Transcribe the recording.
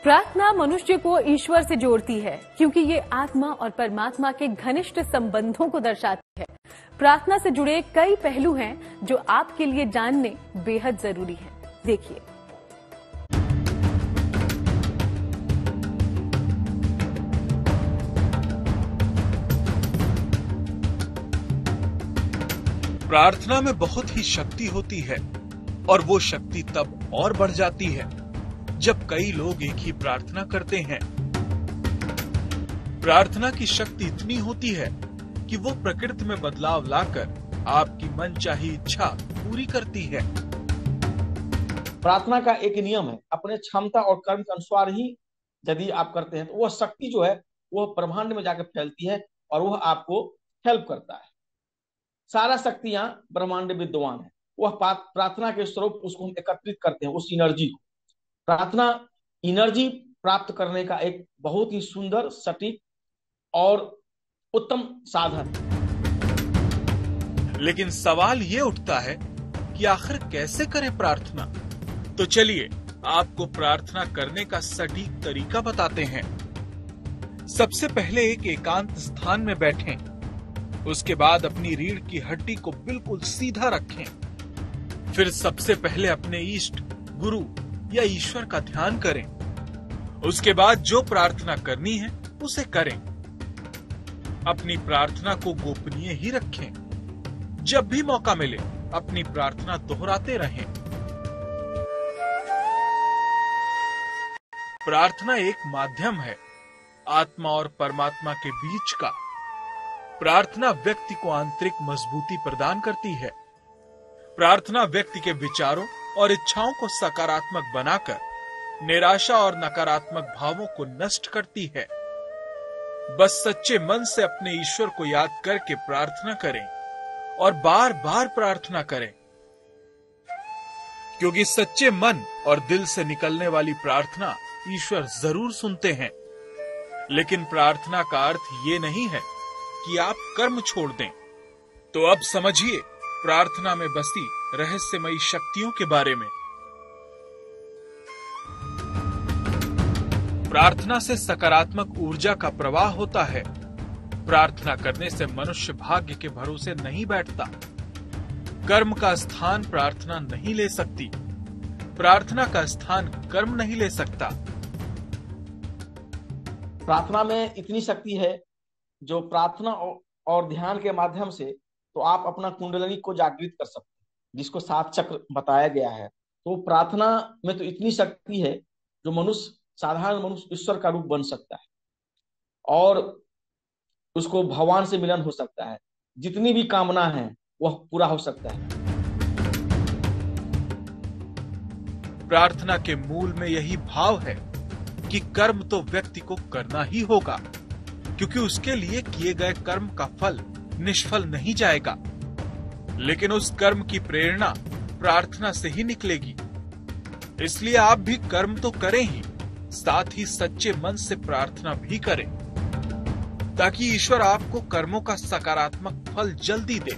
प्रार्थना मनुष्य को ईश्वर से जोड़ती है क्योंकि ये आत्मा और परमात्मा के घनिष्ठ संबंधों को दर्शाती है। प्रार्थना से जुड़े कई पहलू हैं जो आपके लिए जानने बेहद जरूरी हैं। देखिए। प्रार्थना में बहुत ही शक्ति होती है और वो शक्ति तब और बढ़ जाती है जब कई लोग एक ही प्रार्थना करते हैं। प्रार्थना की शक्ति इतनी होती है कि वो प्रकृति में बदलाव लाकर आपकी मनचाही इच्छा पूरी करती है। प्रार्थना का एक नियम है, अपने क्षमता और कर्म के अनुसार ही यदि आप करते हैं तो वह शक्ति जो है वह ब्रह्मांड में जाकर फैलती है और वह आपको हेल्प करता है। सारा शक्तियां ब्रह्मांड विद्यमान है, वह प्रार्थना के स्वरूप उसको हम एकत्रित करते हैं, उस एनर्जी को। प्रार्थना एनर्जी प्राप्त करने का एक बहुत ही सुंदर, सटीक और उत्तम साधन। लेकिन सवाल ये उठता है कि आखिर कैसे करें प्रार्थना? तो चलिए आपको प्रार्थना करने का सटीक तरीका बताते हैं। सबसे पहले एक एकांत स्थान में बैठें। उसके बाद अपनी रीढ़ की हड्डी को बिल्कुल सीधा रखें। फिर सबसे पहले अपने इष्ट, गुरु या ईश्वर का ध्यान करें। उसके बाद जो प्रार्थना करनी है उसे करें। अपनी प्रार्थना को गोपनीय ही रखें। जब भी मौका मिले अपनी प्रार्थना दोहराते रहें। प्रार्थना एक माध्यम है आत्मा और परमात्मा के बीच का। प्रार्थना व्यक्ति को आंतरिक मजबूती प्रदान करती है। प्रार्थना व्यक्ति के विचारों और इच्छाओं को सकारात्मक बनाकर निराशा और नकारात्मक भावों को नष्ट करती है। बस सच्चे मन से अपने ईश्वर को याद करके प्रार्थना करें और बार बार प्रार्थना करें, क्योंकि सच्चे मन और दिल से निकलने वाली प्रार्थना ईश्वर जरूर सुनते हैं। लेकिन प्रार्थना का अर्थ ये नहीं है कि आप कर्म छोड़ दें। तो अब समझिए प्रार्थना में बसी रहस्यमयी शक्तियों के बारे में। प्रार्थना से सकारात्मक ऊर्जा का प्रवाह होता है। प्रार्थना करने से मनुष्य भाग्य के भरोसे नहीं बैठता। कर्म का स्थान प्रार्थना नहीं ले सकती। प्रार्थना का स्थान कर्म नहीं ले सकता। प्रार्थना में इतनी शक्ति है जो प्रार्थना और ध्यान के माध्यम से तो आप अपना कुंडलिनी को जागृत कर सकते हैं, जिसको 7 चक्र बताया गया है। तो प्रार्थना में तो इतनी शक्ति है जो साधारण मनुष्य ईश्वर का रूप बन सकता है और उसको भगवान से मिलन हो सकता है। जितनी भी कामना है वह पूरा हो सकता है। प्रार्थना के मूल में यही भाव है कि कर्म तो व्यक्ति को करना ही होगा, क्योंकि उसके लिए किए गए कर्म का फल निष्फल नहीं जाएगा। लेकिन उस कर्म की प्रेरणा प्रार्थना से ही निकलेगी। इसलिए आप भी कर्म तो करें ही, साथ ही सच्चे मन से प्रार्थना भी करें, ताकि ईश्वर आपको कर्मों का सकारात्मक फल जल्दी दे।